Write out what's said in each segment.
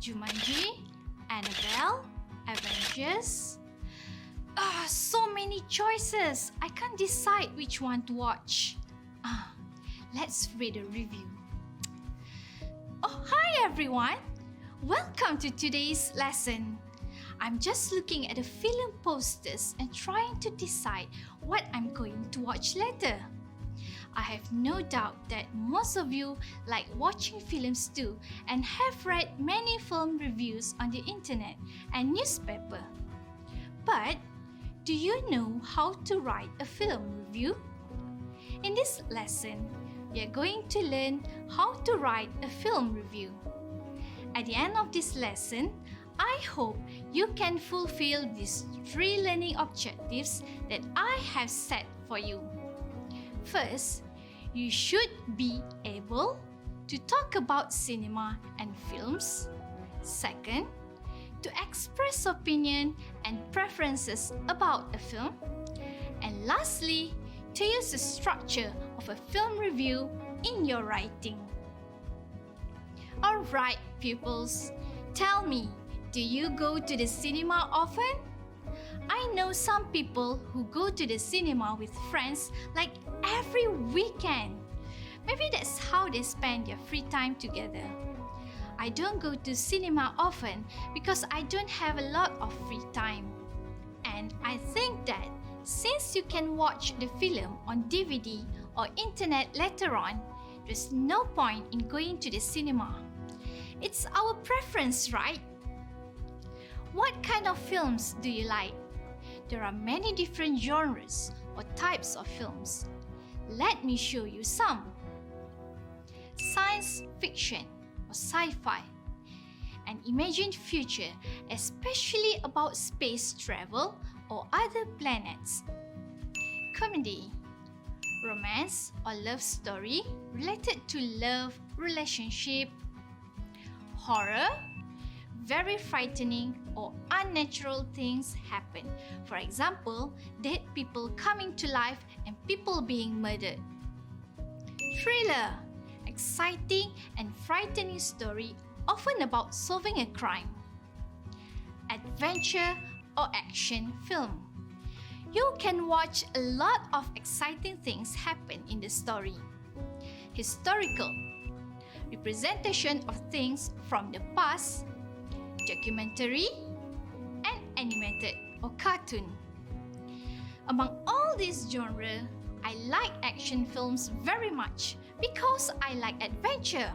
Jumanji, Annabelle, Avengers. So many choices. I can't decide which one to watch. Let's read a review. Oh, hi everyone. Welcome to today's lesson. I'm just looking at the film posters and trying to decide what I'm going to watch later. I have no doubt that most of you like watching films too and have read many film reviews on the internet and newspaper. But do you know how to write a film review? In this lesson, we are going to learn how to write a film review. At the end of this lesson, I hope you can fulfill these 3 learning objectives that I have set for you. First, you should be able to talk about cinema and films. Second, to express opinion and preferences about a film. And lastly, to use the structure of a film review in your writing. Alright, pupils, tell me, do you go to the cinema often? I know some people who go to the cinema with friends like every weekend. Maybe that's how they spend their free time together. I don't go to cinema often because I don't have a lot of free time. And I think that since you can watch the film on DVD or internet later on, there's no point in going to the cinema. It's our preference, right? What kind of films do you like? There are many different genres or types of films. Let me show you some. Science fiction or sci-fi, an imagined future, especially about space travel or other planets. Comedy, romance or love story related to love, relationship. Horror, very frightening or unnatural things happen. For example, dead people coming to life and people being murdered. Thriller, exciting and frightening story often about solving a crime. Adventure or action film. You can watch a lot of exciting things happen in the story. Historical, representation of things from the past. Documentary and animated or cartoon. Among all these genres, I like action films very much because I like adventure.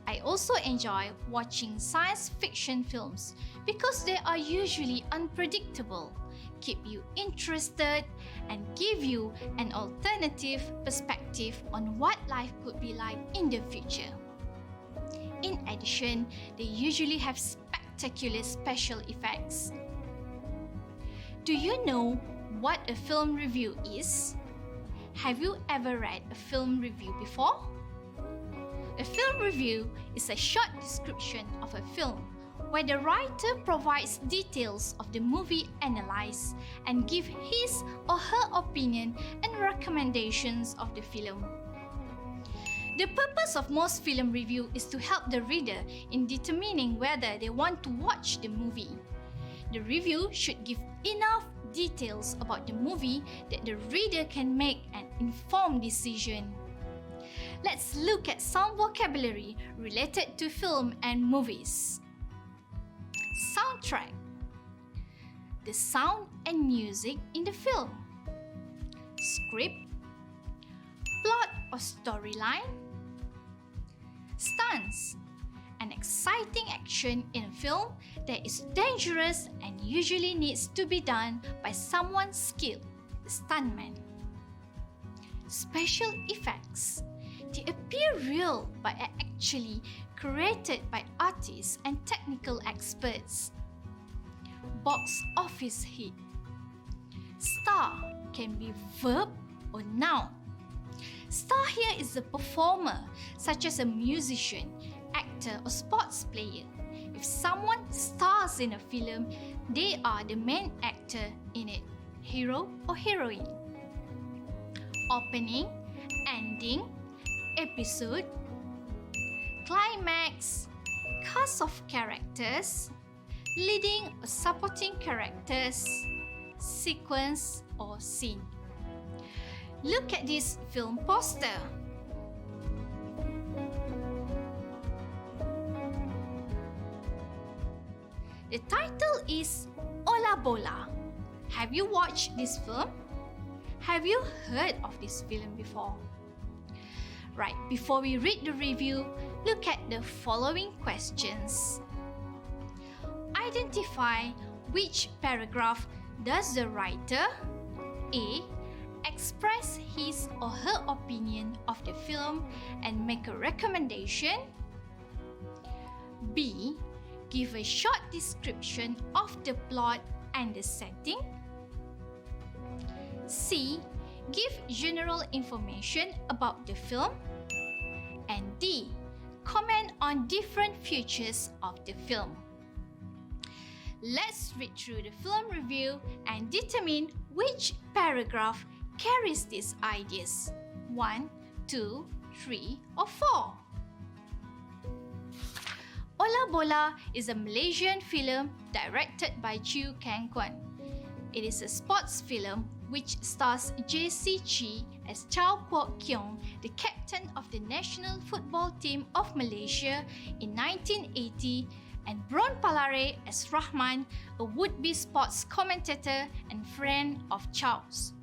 I also enjoy watching science fiction films because they are usually unpredictable, keep you interested, and give you an alternative perspective on what life could be like in the future. In addition, they usually have spectacular special effects. Do you know what a film review is? Have you ever read a film review before? A film review is a short description of a film where the writer provides details of the movie analyzed and gives his or her opinion and recommendations of the film. The purpose of most film review is to help the reader in determining whether they want to watch the movie. The review should give enough details about the movie that the reader can make an informed decision. Let's look at some vocabulary related to film and movies. Soundtrack, the sound and music in the film. Script, plot or storyline. Stunts, an exciting action in a film that is dangerous and usually needs to be done by someone skilled, the stuntman. Special effects, they appear real but are actually created by artists and technical experts. Box office hit. Star can be verb or noun. Star here is a performer, such as a musician, actor or sports player. If someone stars in a film, they are the main actor in it, hero or heroine. Opening, ending, episode, climax, cast of characters, leading or supporting characters, sequence or scene. Look at this film poster. The title is Ola Bola. Have you watched this film? Have you heard of this film before? Right, before we read the review, look at the following questions. Identify which paragraph does the writer A. Express his or her opinion of the film and make a recommendation. B. Give a short description of the plot and the setting. C. Give general information about the film. And D. Comment on different features of the film. Let's read through the film review and determine which paragraph carries these ideas. 1, 2, 3, or 4. Ola Bola is a Malaysian film directed by Chew Kang Kwan. It is a sports film which stars J.C. Chi as Chow Pok Kiong, the captain of the national football team of Malaysia in 1980, and Bron Palare as Rahman, a would-be sports commentator and friend of Chow's.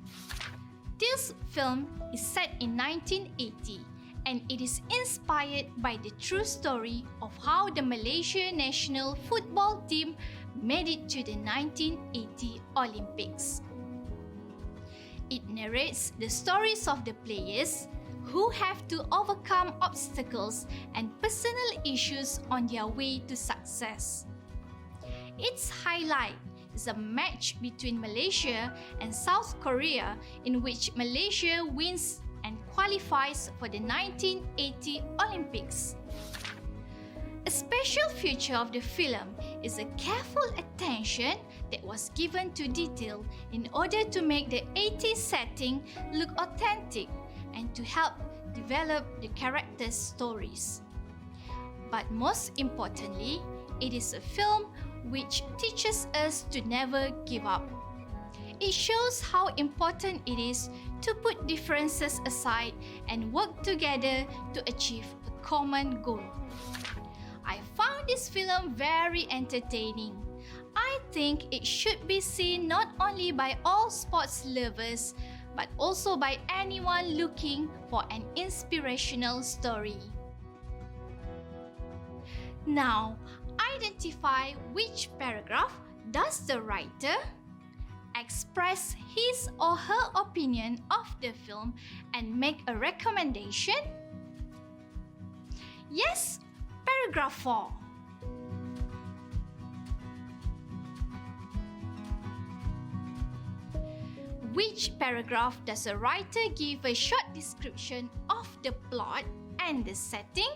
This film is set in 1980 and it is inspired by the true story of how the Malaysia national football team made it to the 1980 Olympics. It narrates the stories of the players who have to overcome obstacles and personal issues on their way to success. Its highlight is a match between Malaysia and South Korea in which Malaysia wins and qualifies for the 1980 Olympics. A special feature of the film is a careful attention that was given to detail in order to make the 80s setting look authentic and to help develop the characters' stories. But most importantly, it is a film which teaches us to never give up. It shows how important it is to put differences aside and work together to achieve a common goal. I found this film very entertaining. I think it should be seen not only by all sports lovers, but also by anyone looking for an inspirational story. Now, identify which paragraph does the writer express his or her opinion of the film and make a recommendation? Yes, paragraph 4. Which paragraph does a writer give a short description of the plot and the setting?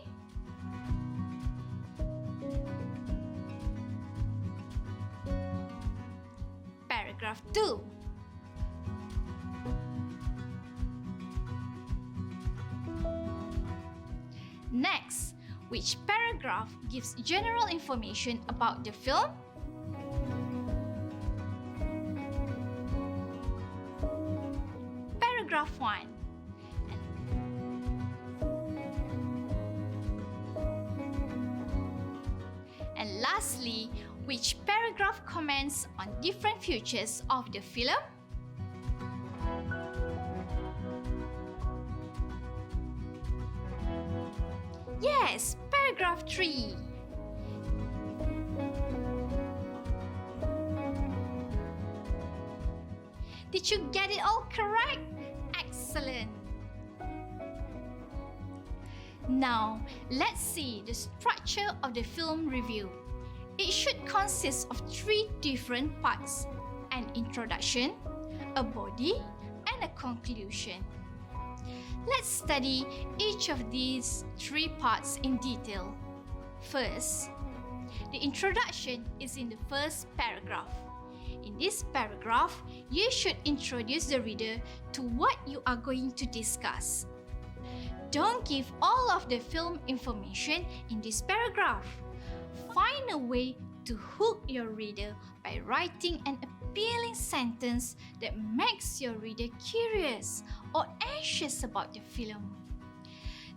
Paragraph 2. Next, which paragraph gives general information about the film? Paragraph 1. And lastly, which paragraph comments on different features of the film? Yes, paragraph 3. Did you get it all correct? Excellent! Now, let's see the structure of the film review. It should consist of 3 different parts: an introduction, a body, and a conclusion. Let's study each of these 3 parts in detail. First, the introduction is in the first paragraph. In this paragraph, you should introduce the reader to what you are going to discuss. Don't give all of the film information in this paragraph. find a way to hook your reader by writing an appealing sentence that makes your reader curious or anxious about the film.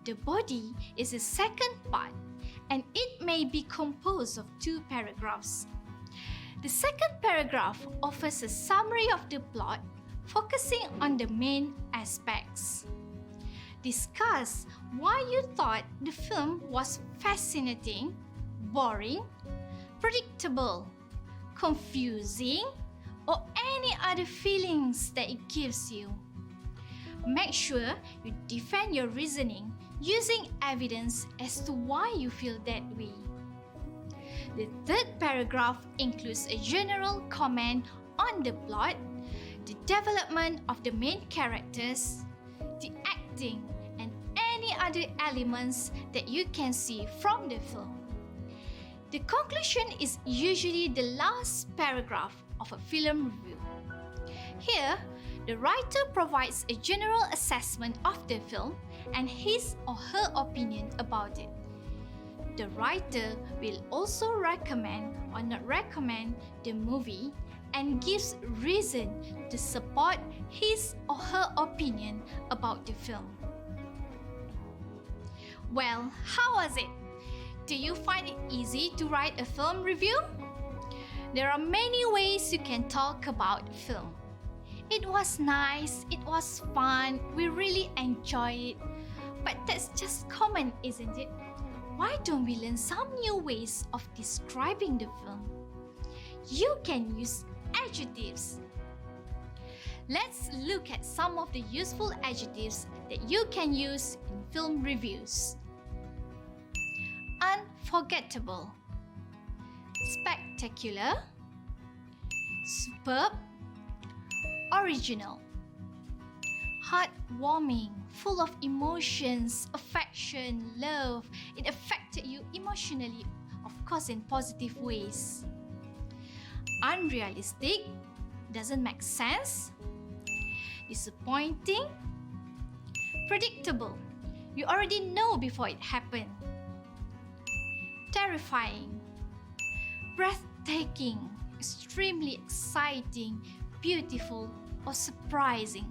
The body is the second part, and it may be composed of 2 paragraphs. The second paragraph offers a summary of the plot, focusing on the main aspects. Discuss why you thought the film was fascinating, boring, predictable, confusing, or any other feelings that it gives you. Make sure you defend your reasoning using evidence as to why you feel that way. The third paragraph includes a general comment on the plot, the development of the main characters, the acting, and any other elements that you can see from the film. The conclusion is usually the last paragraph of a film review. Here, the writer provides a general assessment of the film and his or her opinion about it. The writer will also recommend or not recommend the movie and gives reason to support his or her opinion about the film. Well, how was it? Do you find it easy to write a film review? There are many ways you can talk about a film. It was nice, it was fun, we really enjoyed it. But that's just common, isn't it? Why don't we learn some new ways of describing the film? You can use adjectives. Let's look at some of the useful adjectives that you can use in film reviews. Unforgettable, spectacular, superb, original, heartwarming, full of emotions, affection, love. It affected you emotionally, of course, in positive ways. Unrealistic, doesn't make sense. Disappointing, predictable, you already know before it happened. Terrifying, breathtaking, extremely exciting, beautiful, or surprising.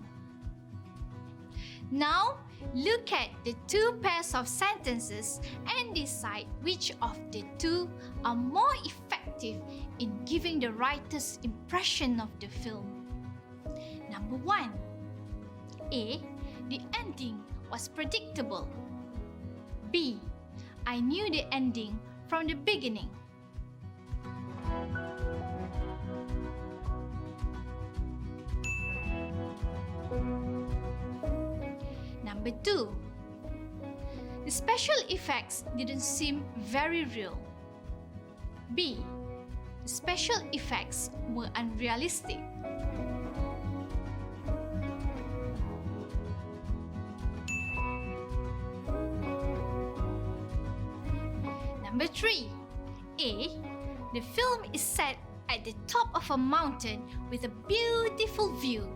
Now, look at the 2 pairs of sentences and decide which of the 2 are more effective in giving the writer's impression of the film. Number 1. A. The ending was predictable. B. I knew the ending from the beginning. Number 2. The special effects didn't seem very real. B. The special effects were unrealistic. Number 3. A. The film is set at the top of a mountain with a beautiful view.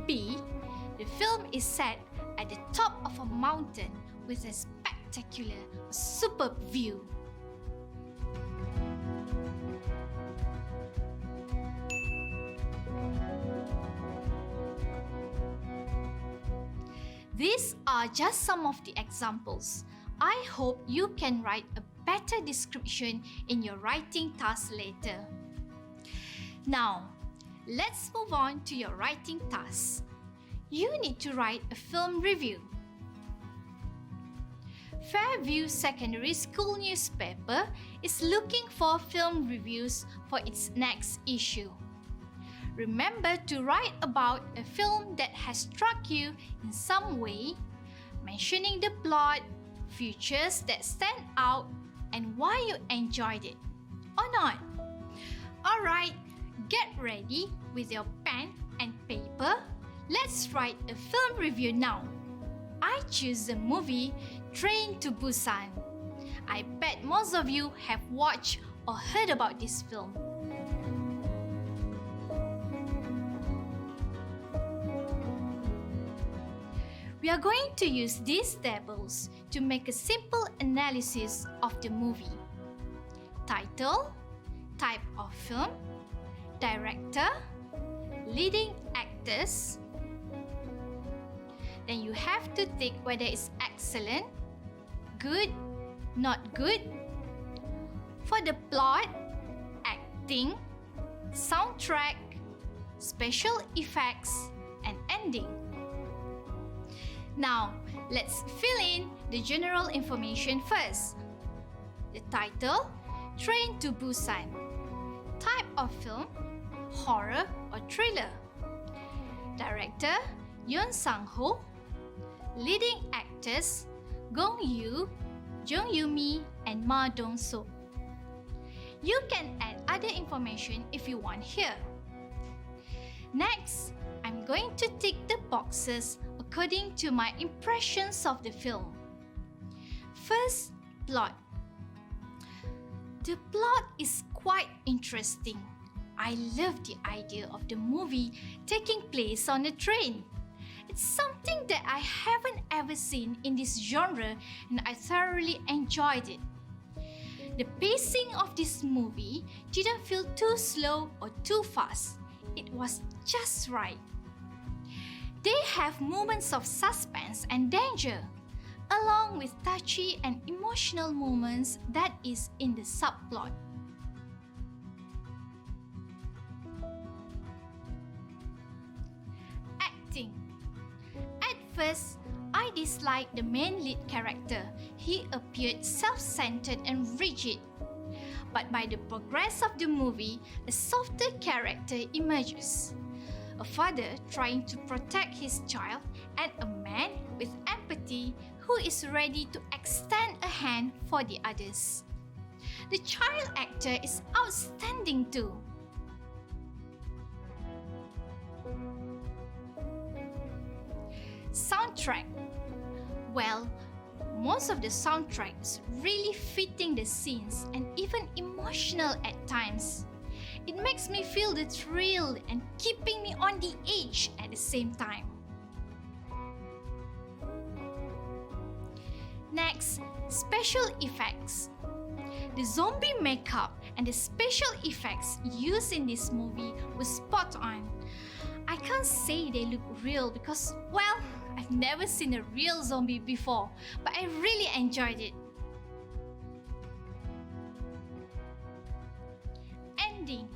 B. The film is set at the top of a mountain with a spectacular, superb view. These are just some of the examples. I hope you can write a better description in your writing task later. Now, let's move on to your writing task. You need to write a film review. Fairview Secondary School newspaper is looking for film reviews for its next issue. Remember to write about a film that has struck you in some way, mentioning the plot, features that stand out, and why you enjoyed it or not. Alright, get ready with your pen and paper. Let's write a film review now. I choose the movie Train to Busan. I bet most of you have watched or heard about this film. We are going to use these tables to make a simple analysis of the movie. title, type of film, director, leading actors. Then you have to tick whether it's excellent, good, not good. For the plot, acting, soundtrack, special effects, and ending. Now, let's fill in the general information first. The title, Train to Busan. Type of film, horror or thriller. Director, Yoon Sang-ho. Leading actors, Gong Yoo, Jung Yoo-mi, and Ma Dong-seok. You can add other information if you want here. Next, I'm going to tick the boxes according to my impressions of the film. First, plot. The plot is quite interesting. I love the idea of the movie taking place on a train. It's something that I haven't ever seen in this genre, and I thoroughly enjoyed it. The pacing of this movie didn't feel too slow or too fast. It was just right. They have moments of suspense and danger, along with touchy and emotional moments that is in the subplot. Acting. At first, I disliked the main lead character. He appeared self-centered and rigid. But by the progress of the movie, a softer character emerges. A father trying to protect his child, and a man with empathy who is ready to extend a hand for the others. The child actor is outstanding too. Soundtrack. Well, most of the soundtrack is really fitting the scenes and even emotional at times. It makes me feel the thrill and keeping me on the edge at the same time. Next, special effects. The zombie makeup and the special effects used in this movie were spot on. I can't say they look real because, well, I've never seen a real zombie before, but I really enjoyed it. Ending.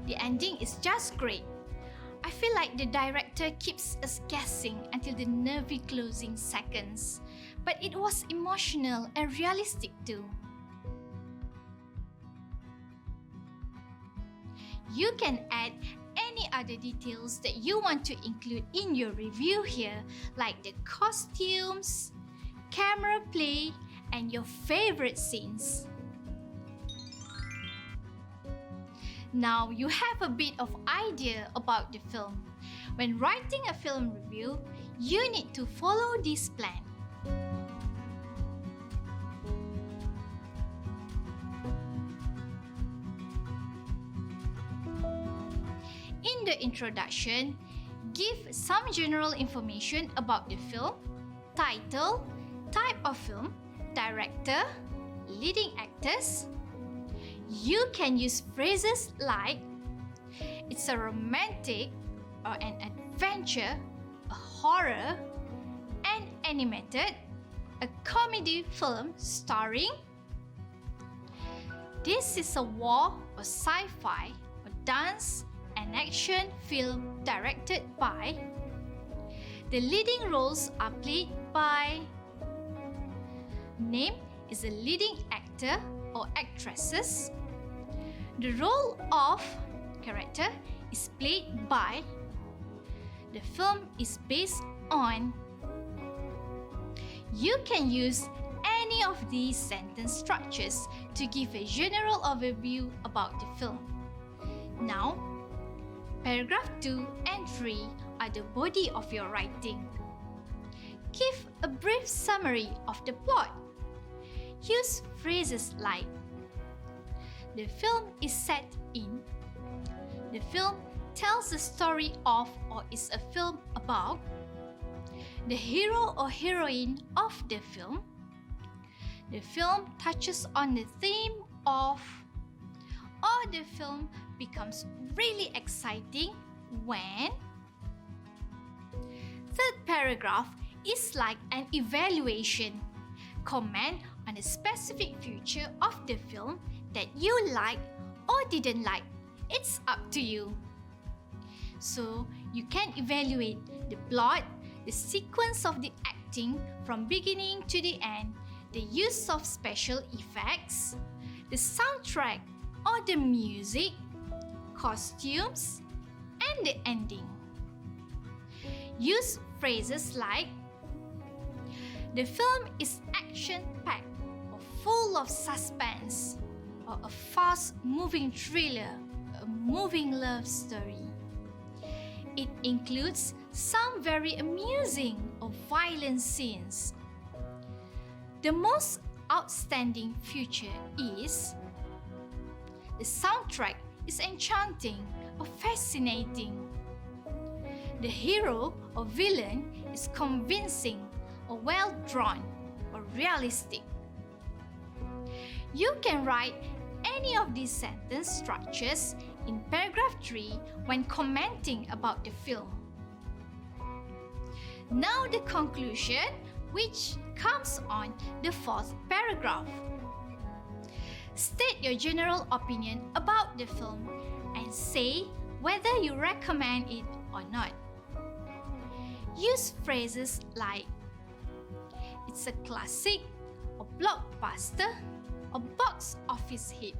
The ending is just great. I feel like the director keeps us guessing until the nervy closing seconds, but it was emotional and realistic too. You can add any other details that you want to include in your review here, like the costumes, camera play, and your favorite scenes. Now you have a bit of idea about the film. When writing a film review, you need to follow this plan. In the introduction, give some general information about the film, title, type of film, director, leading actors. You can use phrases like, it's a romantic or an adventure, a horror, an animated, a comedy film starring. This is a war or sci-fi or dance and action film directed by. The leading roles are played by. Name is a leading actor or actresses. The role of character is played by. The film is based on. You can use any of these sentence structures to give a general overview about the film. Now, paragraph 2 and 3 are the body of your writing. Give a brief summary of the plot. Use phrases like, the film is set in. The film tells the story of or is a film about. The hero or heroine of the film. The film touches on the theme off, or the film becomes really exciting when. Third paragraph is like an evaluation. Comment on a specific feature of the film that you like or didn't like. It's up to you. So you can evaluate the plot, the sequence of the acting from beginning to the end, the use of special effects, the soundtrack or the music, costumes, and the ending. Use phrases like, the film is action-packed or full of suspense, or a fast-moving thriller, a moving love story. It includes some very amusing or violent scenes. The most outstanding feature is the soundtrack is enchanting or fascinating. The hero or villain is convincing or well-drawn or realistic. You can write any of these sentence structures in paragraph 3 when commenting about the film. Now the conclusion, which comes on the fourth paragraph. State your general opinion about the film and say whether you recommend it or not. Use phrases like, it's a classic, a blockbuster, a box office hit.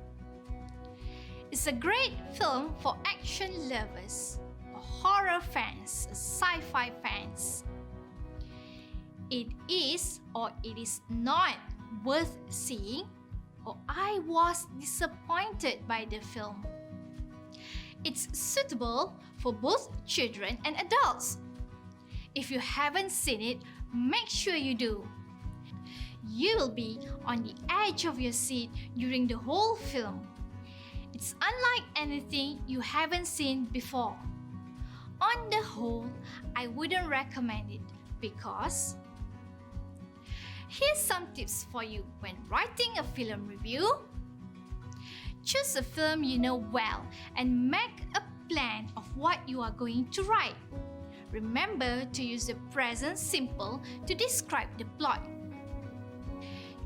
It's a great film for action lovers, or horror fans, sci-fi fans. It is or it is not worth seeing, or I was disappointed by the film. It's suitable for both children and adults. If you haven't seen it, make sure you do. You will be on the edge of your seat during the whole film. It's unlike anything you haven't seen before. On the whole, I wouldn't recommend it because. Here's some tips for you when writing a film review. Choose a film you know well and make a plan of what you are going to write. Remember to use the present simple to describe the plot.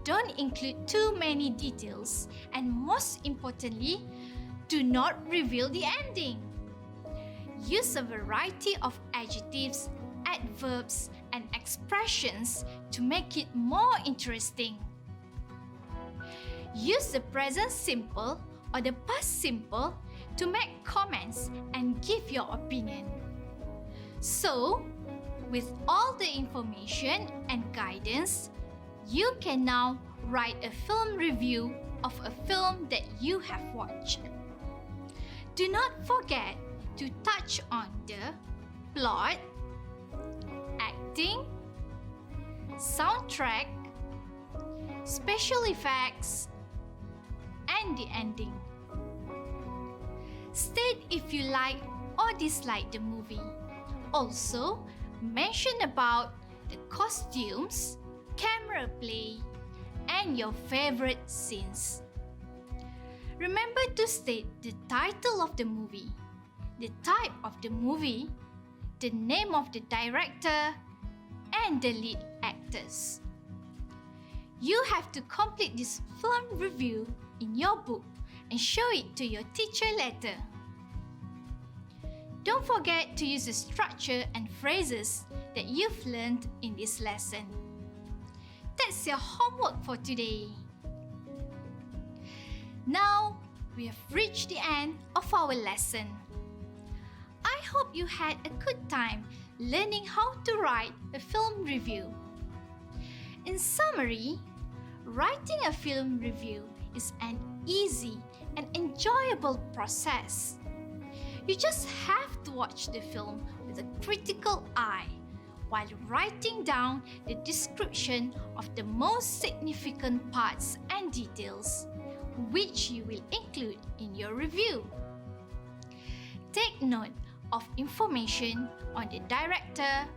Don't include too many details, and most importantly, do not reveal the ending. Use a variety of adjectives, adverbs, and expressions to make it more interesting. Use the present simple or the past simple to make comments and give your opinion. So, with all the information and guidance, you can now write a film review of a film that you have watched. Do not forget to touch on the plot, acting, soundtrack, special effects, and the ending. State if you like or dislike the movie. Also, mention about the costumes, camera play, and your favorite scenes. Remember to state the title of the movie, the type of the movie, the name of the director, and the lead actors. You have to complete this film review in your book and show it to your teacher later. Don't forget to use the structure and phrases that you've learned in this lesson. That's your homework for today. Now, we have reached the end of our lesson. I hope you had a good time learning how to write a film review. In summary, writing a film review is an easy and enjoyable process. You just have to watch the film with a critical eye while writing down the description of the most significant parts and details, which you will include in your review. Take note of information on the director,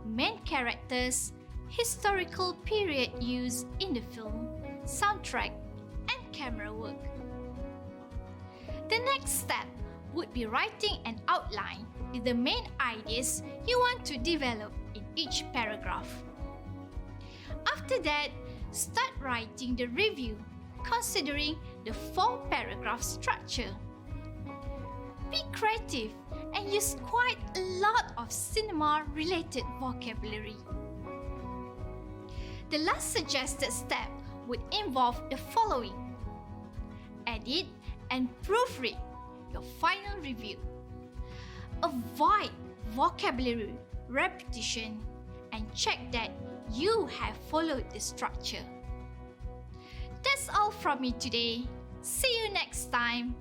main characters, historical period used in the film, soundtrack, and camera work. The next step would be writing an outline with the main ideas you want to develop in each paragraph. After that, start writing the review considering the 4-paragraph structure. Be creative and use quite a lot of cinema-related vocabulary. The last suggested step would involve the following: edit and proofread your final review. Avoid vocabulary repetition and check that you have followed the structure. That's all from me today. See you next time.